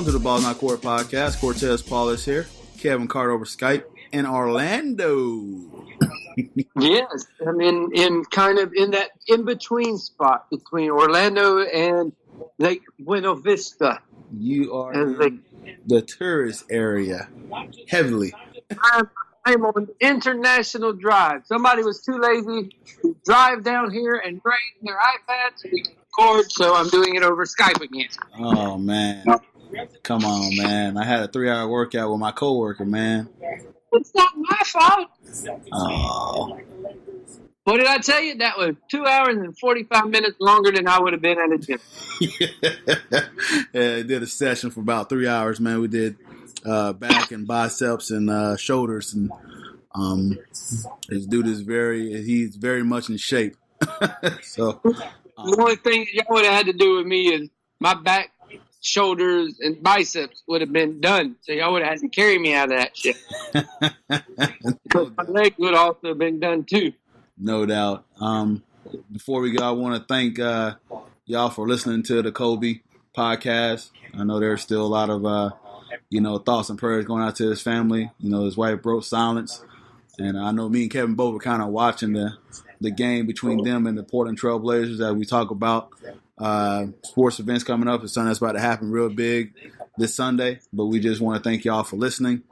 to the Ball's Not Court podcast. Cortez Paulus here. Kevin Carter over Skype in Orlando. Yes, I'm in kind of in that in-between spot between Orlando and Lake Buena Vista. You are in the tourist area, heavily. I'm on International Drive. Somebody was too lazy to drive down here and bring their iPads and record, so I'm doing it over Skype again. Oh, man. Come on, man. I had a 3-hour workout with my coworker, man. It's not my fault. Oh. What did I tell you? That was 2 hours and 45 minutes longer than I would have been at a gym. Yeah, I did a session for about 3 hours, man. We did back and biceps and shoulders, and this dude is he's very much in shape. So the only thing y'all would have had to do with me is my back, shoulders, and biceps would have been done. So y'all would have had to carry me out of that shit. Because my legs would also have been done too. No doubt. Before we go, I want to thank y'all for listening to the Kobe podcast. I know there's still a lot of thoughts and prayers going out to his family. His wife broke silence. And I know me and Kevin both were kind of watching the game between them and the Portland Trail Blazers that we talk about. Sports events coming up. It's something that's about to happen real big this Sunday. But we just want to thank y'all for listening.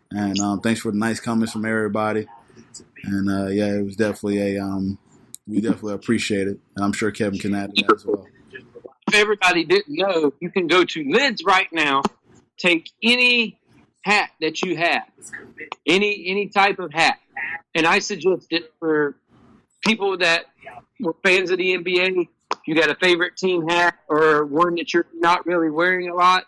And thanks for the nice comments from everybody. And, it was definitely we definitely appreciate it. And I'm sure Kevin can add to that as well. If everybody didn't know, you can go to Lids right now. Take any hat that you have, any type of hat. And I suggest it for people that were fans of the NBA. If you got a favorite team hat or one that you're not really wearing a lot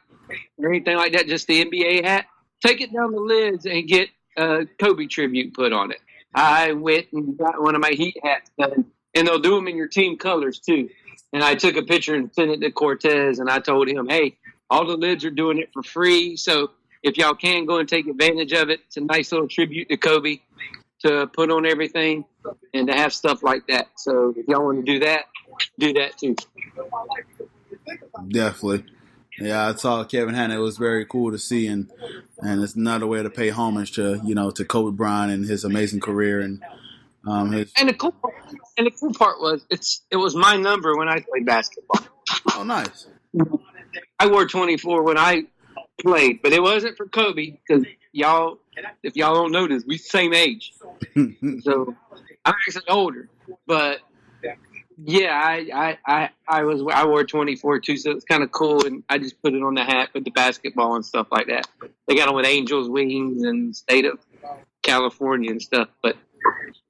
or anything like that, just the NBA hat, take it down the Lids and get a Kobe tribute put on it. I went and got one of my Heat hats done, and they'll do them in your team colors too. And I took a picture and sent it to Cortez, and I told him, hey, all the Lids are doing it for free, so if y'all can go and take advantage of it, it's a nice little tribute to Kobe to put on everything and to have stuff like that. So if y'all want to do that too. Definitely. Yeah, I saw Kevin Hanna. It was very cool to see, and it's another way to pay homage to to Kobe Bryant and his amazing career and his. And the cool part was it was my number when I played basketball. Oh, nice. I wore 24 when I played, but it wasn't for Kobe because if y'all don't notice, we the same age. So I'm actually older, but. Yeah, I wore 24 too, so it's kind of cool, and I just put it on the hat with the basketball and stuff like that. They got it with Angels wings and state of California and stuff, but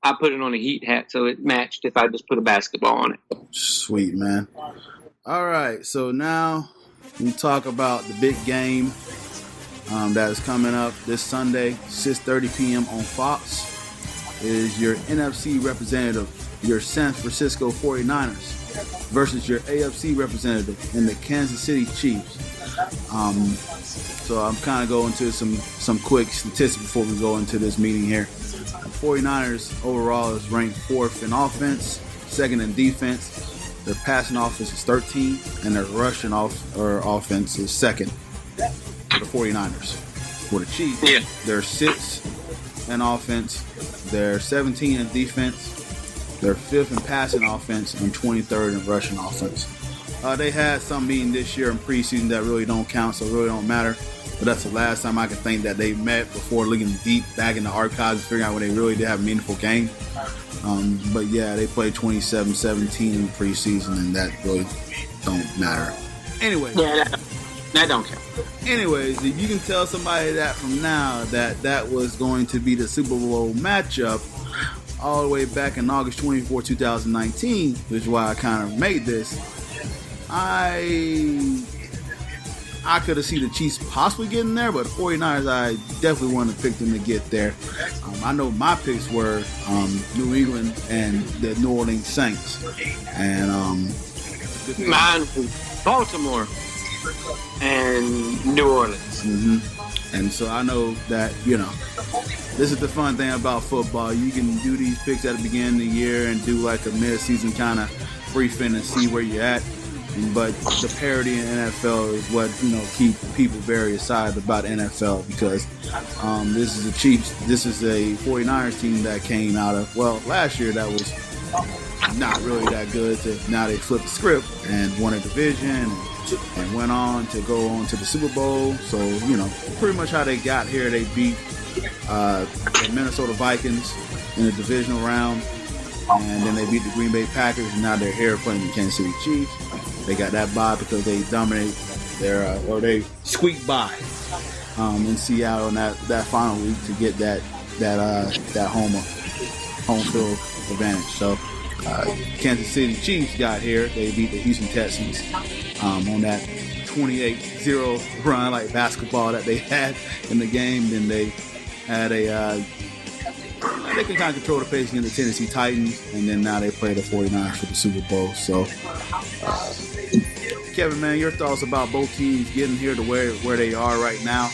I put it on a Heat hat, so it matched if I just put a basketball on it. Sweet, man. All right, so now we talk about the big game that is coming up this Sunday, 6:30 p.m. on Fox. It is your NFC representative, your San Francisco 49ers versus your AFC representative in the Kansas City Chiefs. So I'm kind of going to some quick statistics before we go into this meeting here. The 49ers overall is ranked 4th in offense, 2nd in defense. Their passing offense is 13, and their rushing offense is 2nd for the 49ers. For the Chiefs, they're 6th in offense, they're 17 in defense, they're 5th in passing offense, and 23rd in rushing offense. They had some meeting this year in preseason that really don't count, so it really don't matter. But that's the last time I can think that they met before looking deep back in the archives and figuring out when they really did have a meaningful game. But yeah, they played 27-17 in preseason, and that really don't matter. Anyway. Yeah, that don't count. Anyways, if you can tell somebody that from now that was going to be the Super Bowl matchup all the way back in August 24, 2019, which is why I kind of made this, I could have seen the Chiefs possibly getting there, but the 49ers, I definitely wanted to pick them to get there. I know my picks were New England and the New Orleans Saints. And mine was Baltimore and New Orleans. Mm-hmm. And so I know that, this is the fun thing about football. You can do these picks at the beginning of the year and do like a mid-season kind of briefing and see where you're at. but the parity in NFL is what keep people very excited about NFL, because this is the Chiefs. This is a 49ers team that came out of last year that was not really that good. Now they flipped the script and won a division and went on to go on to the Super Bowl. So pretty much how they got here. They beat the Minnesota Vikings in the divisional round, and then they beat the Green Bay Packers, and now they're here playing the Kansas City Chiefs. They got that bye because they dominate they squeaked by in Seattle in that final week to get that home field advantage. So Kansas City Chiefs got here. They beat the Houston Texans on that 28-0 run like basketball that they had in the game. Then they had they can kind of control the pace against the Tennessee Titans, and then now they play the 49ers for the Super Bowl. So, Kevin, man, your thoughts about both teams getting here to where they are right now,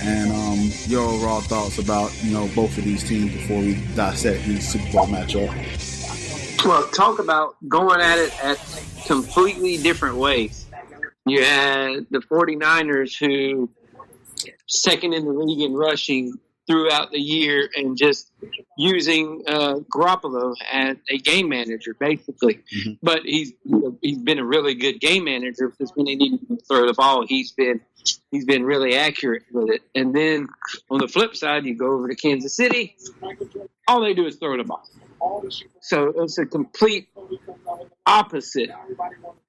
and your overall thoughts about both of these teams before we dissect these Super Bowl matchup. Well, talk about going at it at completely different ways. You had the 49ers, who second in the league in rushing throughout the year, and just using Garoppolo as a game manager, basically. Mm-hmm. But he's been a really good game manager, because when they needed to throw the ball, he's been really accurate with it. And then on the flip side, you go over to Kansas City, all they do is throw the ball. So it's a complete opposite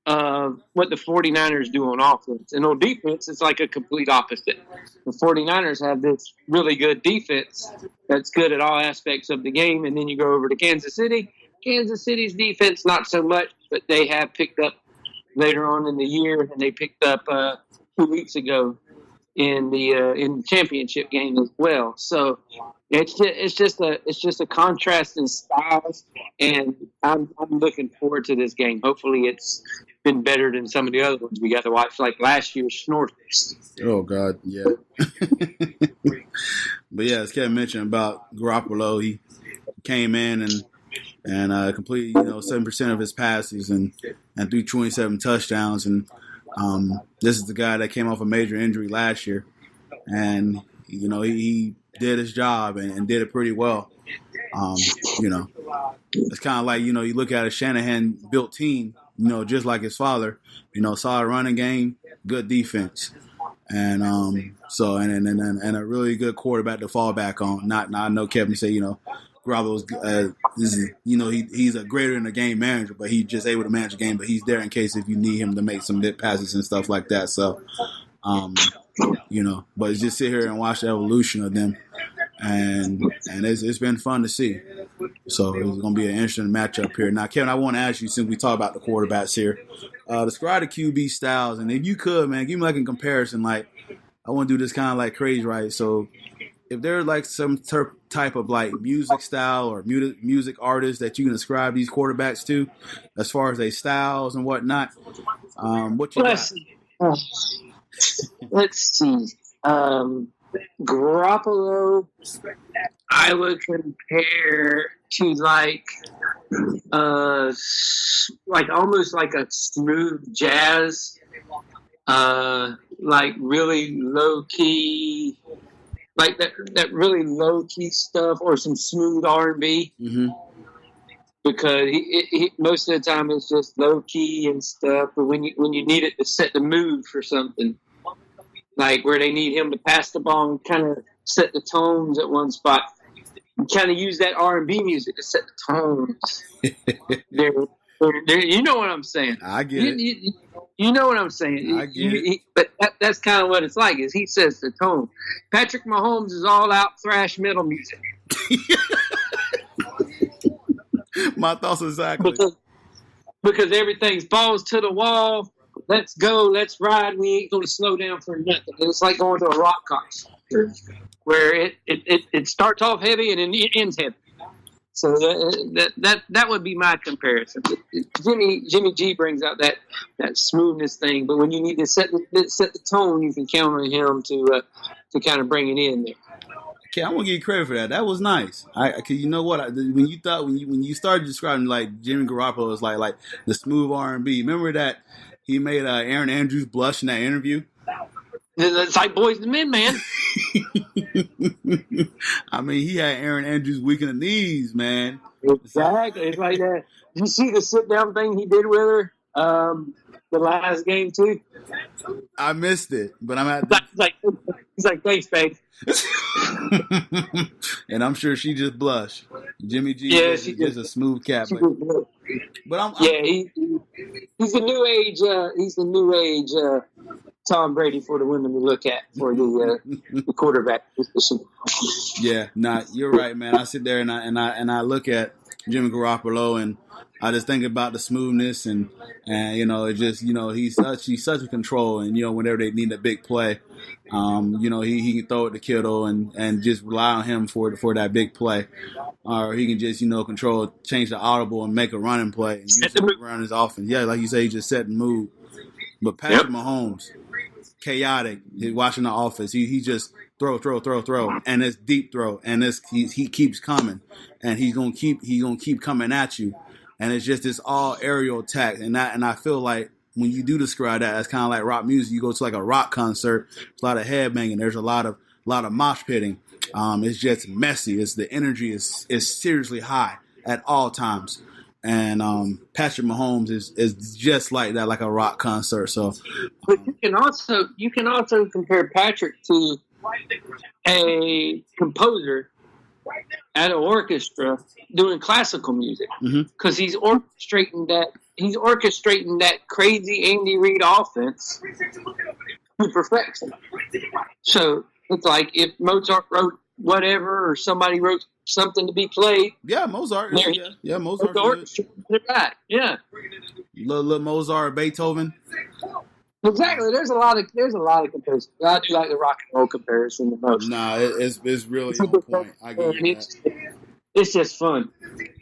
of what the 49ers do on offense. And on defense, it's like a complete opposite. The 49ers have this really good defense that's good at all aspects of the game. And then you go over to Kansas City. Kansas City's defense, not so much, but they have picked up later on in the year, and they picked up 2 weeks ago in the championship game as well. So it's just a contrast in styles, and I'm looking forward to this game. Hopefully, it's been better than some of the other ones we got to watch, like last year's Snorters. Oh God, yeah. But yeah, as Kevin mentioned about Garoppolo, he came in and completed 7% of his passes and threw 27 touchdowns, and this is the guy that came off a major injury last year, and he did his job and did it pretty well. It's kind of like you look at a Shanahan built team, just like his father, solid running game, good defense, and so and a really good quarterback to fall back on. I know Kevin say Garoppolo's he's a greater than a game manager, but he's just able to manage a game. But he's there in case if you need him to make some mid passes and stuff like that. So, but just sit here and watch the evolution of them, and it's been fun to see. So it's going to be an interesting matchup here. Now, Kevin, I want to ask you, since we talk about the quarterbacks here, describe the QB styles, and if you could, man, give me like a comparison. Like, I want to do this kind of like crazy, right? So, if there's like some type of like music style or music artist that you can describe these quarterbacks to, as far as their styles and whatnot, what you got? Let's see. Garoppolo, I would compare to like almost like a smooth jazz, like really low key. Like that really low key stuff, or some smooth R&B, mm-hmm. Because he most of the time it's just low key and stuff. But when you need it to set the mood for something, like where they need him to pass the ball and kind of set the tones at one spot, you kind of use that R&B music to set the tones. You know what I'm saying? I get it. You know what I'm saying? I get it. But that's kind of what it's like, is he sets the tone. Patrick Mahomes is all out thrash metal music. My thoughts exactly. Because everything's balls to the wall. Let's go. Let's ride. We ain't going to slow down for nothing. It's like going to a rock concert where it starts off heavy and it ends heavy. So that would be my comparison. Jimmy G brings out that smoothness thing, but when you need to set the tone, you can count on him to kind of bring it in there. Okay, I want to give you credit for that. That was nice. Cause you know what? When you started describing like Jimmy Garoppolo as like the smooth R&B, remember that he made Aaron Andrews blush in that interview. It's like boys and men, man. I mean, he had Aaron Andrews weak in the knees, man. Exactly. It's like that. Did you see the sit-down thing he did with her the last game, too? I missed it, but I'm at he's like, thanks, babe. And I'm sure she just blushed. Jimmy G is just a smooth cat. But he's the new age. He's the new age Tom Brady for the women to look at for the quarterback position. Yeah, you're right, man. I sit there and I look at Jimmy Garoppolo and I just think about the smoothness and it just he's such a control, and whenever they need a big play, he can throw it to Kittle and just rely on him for that big play, or he can just change the audible and make a running play and use it around his offense. Yeah, like you say, he just set the mood. But Patrick Mahomes, chaotic. He's watching the offense. He just throw, and it's deep throw, and he keeps coming, and he's gonna keep coming at you. And it's just this all aerial attack, and I feel like when you do describe that, it's kind of like rock music. You go to like a rock concert, there's a lot of headbanging, there's a lot of mosh pitting. It's just messy. The energy is seriously high at all times, and Patrick Mahomes is just like that, like a rock concert. So, but you can also compare Patrick to a composer at an orchestra doing classical music, because he's orchestrating that crazy Andy Reid offense to perfection. So it's like if Mozart wrote whatever, or somebody wrote something to be played. Yeah, Mozart. Yeah, Mozart. The orchestra, yeah. Little Mozart, Beethoven. Exactly. There's a lot of comparisons. I do like the rock and roll comparison the most. Nah, it's really on point. I get that. It's just fun.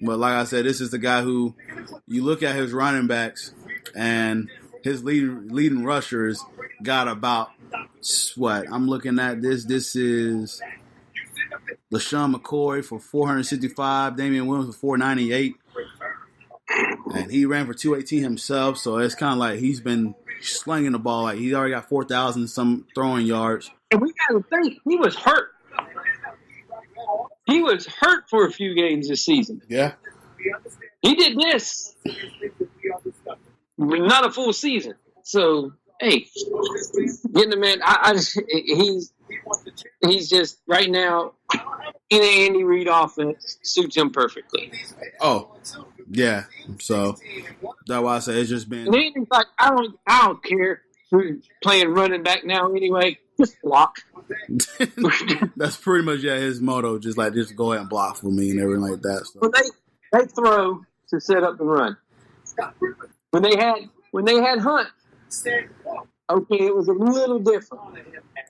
But like I said, this is the guy who you look at his running backs, and his leading rushers got about what? I'm looking at this. This is LaShawn McCoy for 465, Damian Williams for 498. And he ran for 218 himself, so it's kind of like he's been slinging the ball. Like he's already got 4,000 some throwing yards. And we got to think, he was hurt. He was hurt for a few games this season. Yeah. He did this. Not a full season. So, hey, getting the man, he's just, right now, in an Andy Reid offense, suits him perfectly. Oh, yeah. So, that's why I say it's just been. And Andy's like, I don't care who's playing running back now anyway. Just block. That's pretty much his motto. Just go ahead and block for me and everything like that. So. When they throw to set up the run. When they had Hunt, okay, it was a little different,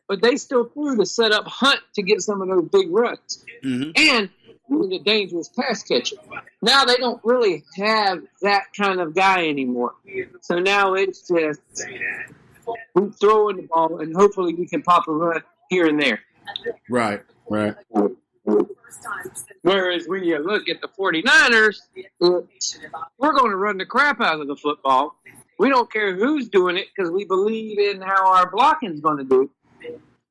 but they still threw to set up Hunt to get some of those big runs, and he was a dangerous pass catcher. Now they don't really have that kind of guy anymore. So now it's just we throwing the ball, and hopefully we can pop a run here and there. Right. Whereas when you look at the 49ers, we're going to run the crap out of the football. We don't care who's doing it because we believe in how our blocking is going to do.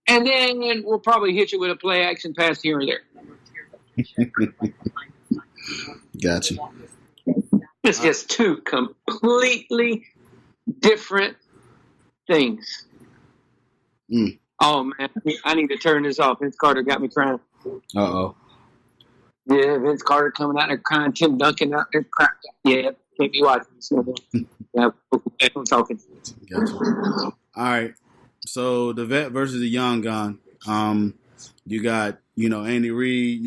And then we'll probably hit you with a play action pass here or there. Gotcha. It's just two completely different things. Oh, man. I need to turn this off. Vince Carter got me crying. Uh-oh. Yeah, Vince Carter coming out there crying. Tim Duncan out there crying. Yeah, can't be watching this. Yeah, I'm talking. Gotcha. All right. So the vet versus the young gun. You got, Andy Reid,